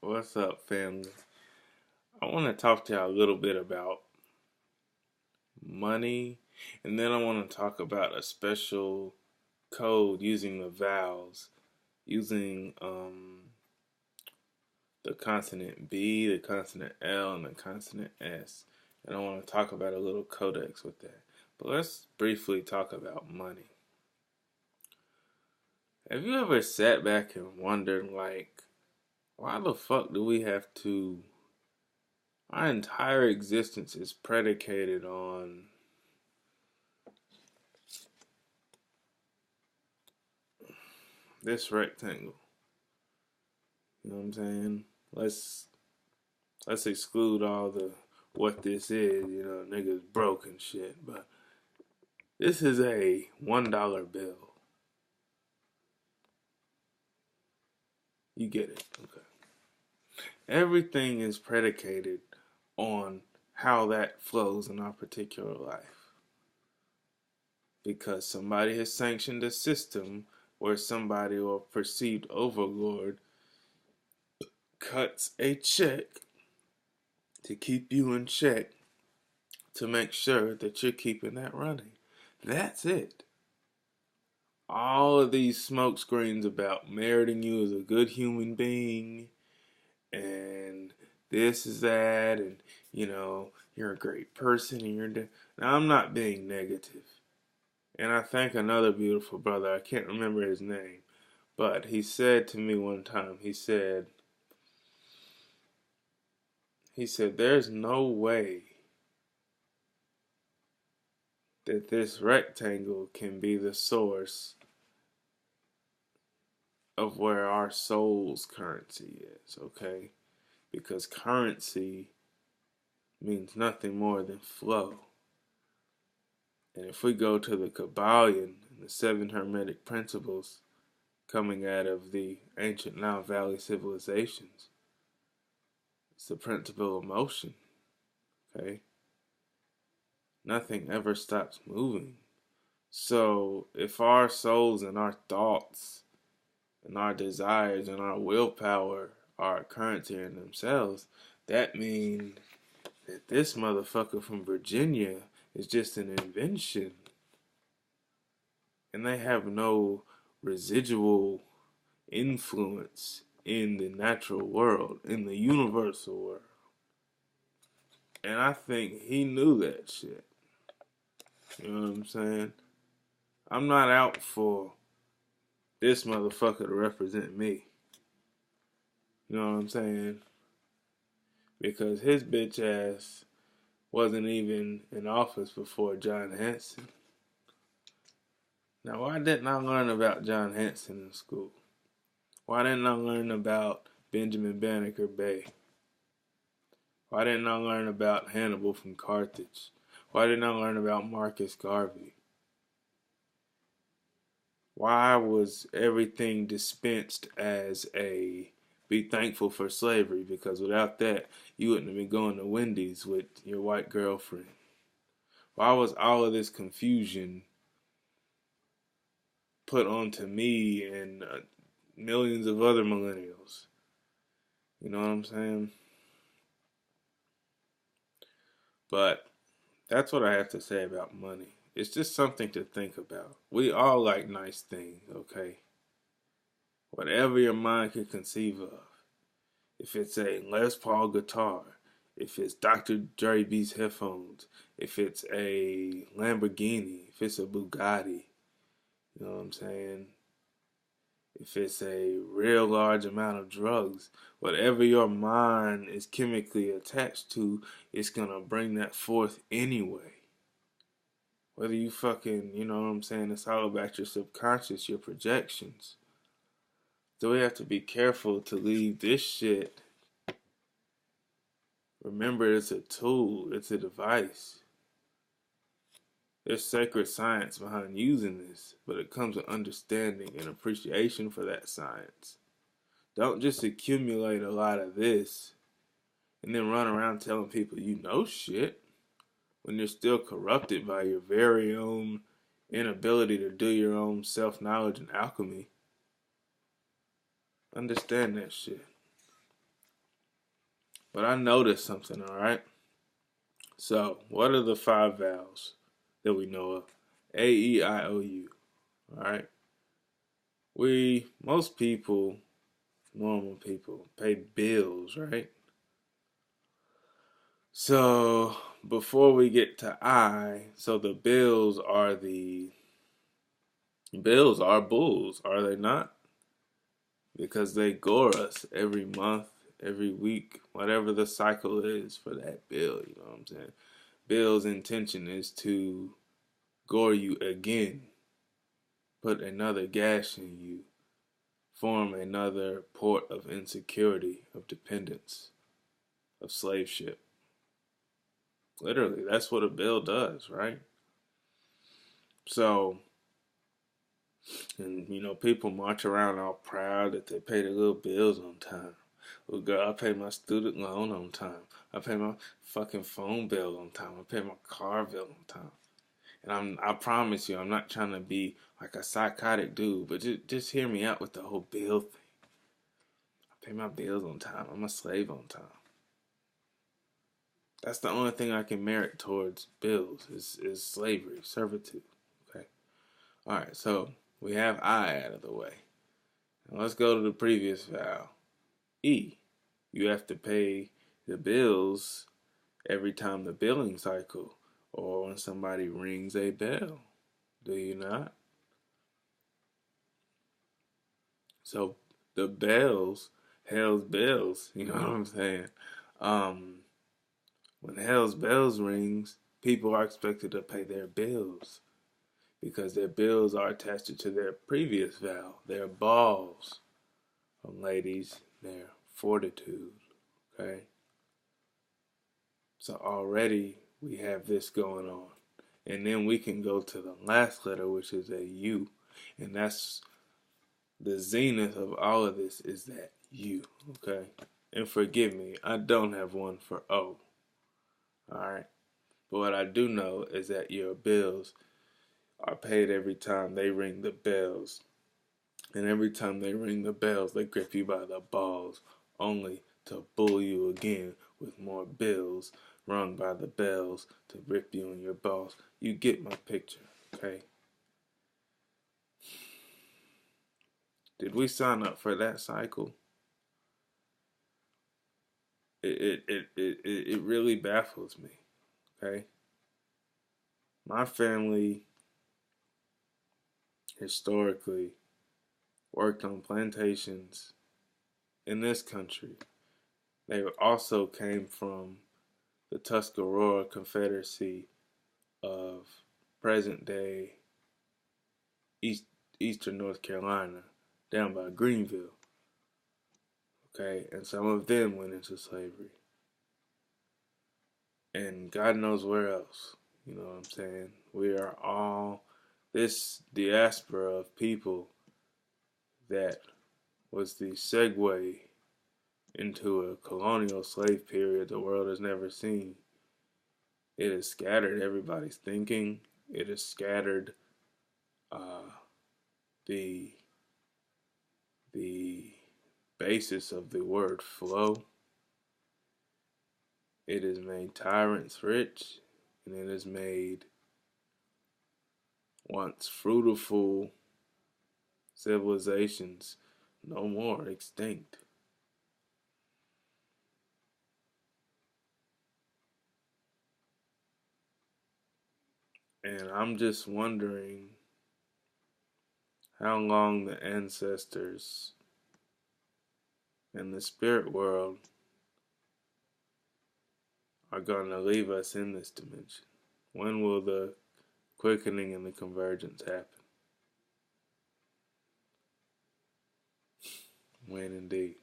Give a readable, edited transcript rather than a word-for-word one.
What's up, family? I want to talk to y'all a little bit about money, and then I want to talk about a special code using the vowels, using the consonant B, the consonant L, and the consonant S. And I want to talk about a little codex with that. But let's briefly talk about money. Have you ever sat back and wondered, like, why the fuck do we have to? Our entire existence is predicated on this rectangle. You know what I'm saying? Let's let's exclude all the what this is, niggas broke and shit. But this is a $1 bill. You get it. Okay. Everything is predicated on how that flows in our particular life. Because somebody has sanctioned a system where somebody or perceived overlord cuts a check to keep you in check to make sure that you're keeping that running. That's it. All of these smoke screens about meriting you as a good human being and this is that and you're a great person and now I'm not being negative. And I thank another beautiful brother, I can't remember his name, but he said to me one time, he said there's no way that this rectangle can be the source of where our soul's currency is, okay? Because currency means nothing more than flow. And if we go to the Kabbalion and the seven Hermetic principles coming out of the ancient Nile Valley civilizations, it's the principle of motion, okay? Nothing ever stops moving. So if our souls and our thoughts and our desires and our willpower are currency in themselves, that means that this motherfucker from Virginia is just an invention. And they have no residual influence in the natural world, in the universal world. And I think he knew that shit. You know what I'm saying? I'm not out for this motherfucker to represent me. You know what I'm saying? Because his bitch ass wasn't even in office before John Hanson. Now, why didn't I learn about John Hanson in school? Why didn't I learn about Benjamin Banneker Bay? Why didn't I learn about Hannibal from Carthage? Why didn't I learn about Marcus Garvey? Why was everything dispensed as a be thankful for slavery? Because without that, you wouldn't have been going to Wendy's with your white girlfriend. Why was all of this confusion put onto me and millions of other millennials? You know what I'm saying? But that's what I have to say about money. It's just something to think about. We all like nice things, okay? Whatever your mind can conceive of. If it's a Les Paul guitar, if it's Dr. Dre Beats headphones, if it's a Lamborghini, if it's a Bugatti, you know what I'm saying? If it's a real large amount of drugs, whatever your mind is chemically attached to, it's gonna bring that forth anyway. Whether you fucking, you know what I'm saying, it's all about your subconscious, your projections. So we have to be careful to leave this shit. Remember, it's a tool, it's a device. There's sacred science behind using this, but it comes with understanding and appreciation for that science. Don't just accumulate a lot of this and then run around telling people you know shit when you're still corrupted by your very own inability to do your own self-knowledge and alchemy. Understand that shit. But I noticed something, all right? So, what are the five vowels that we know of? A, E, I, O, U. All right? Most people, normal people, pay bills, right? So, before we get to I, so the bills are bulls, are they not? Because they gore us every month, every week, whatever the cycle is for that bill, you know what I'm saying? Bill's intention is to gore you again, put another gash in you, form another port of insecurity, of dependence, of slaveship. Literally, that's what a bill does, right? So, and people march around all proud that they pay their little bills on time. Well, girl, I pay my student loan on time. I pay my fucking phone bill on time. I pay my car bill on time. And I promise you, I'm not trying to be like a psychotic dude, but just hear me out with the whole bill thing. I pay my bills on time. I'm a slave on time. That's the only thing I can merit towards bills is slavery, servitude. Okay. All right. So we have I out of the way. Now let's go to the previous vowel, E. You have to pay the bills every time the billing cycle or when somebody rings a bell. Do you not? So the bells, hell's bells, you know what I'm saying? Um, when hell's bells rings, people are expected to pay their bills because their bills are attached to their previous vow, their balls, ladies, their fortitude, okay? So already we have this going on. And then we can go to the last letter, which is a U. And that's the zenith of all of this is that U, okay? And forgive me, I don't have one for O, alright? But what I do know is that your bills are paid every time they ring the bells. And every time they ring the bells, they grip you by the balls, only to bull you again with more bills rung by the bells to rip you in your balls. You get my picture, okay? Did we sign up for that cycle? It really baffles me, okay? My family historically worked on plantations in this country. They also came from the Tuscarora Confederacy of present day eastern North Carolina, down by Greenville. Okay, and some of them went into slavery. And God knows where else. You know what I'm saying? We are all this diaspora of people that was the segue into a colonial slave period the world has never seen. It has scattered everybody's thinking. It has scattered uh, the the basis of the word flow. It has made tyrants rich, and it has made once fruitful civilizations no more extinct. And I'm just wondering how long the ancestors and the spirit world are going to leave us in this dimension. When will the quickening and the convergence happen? When indeed.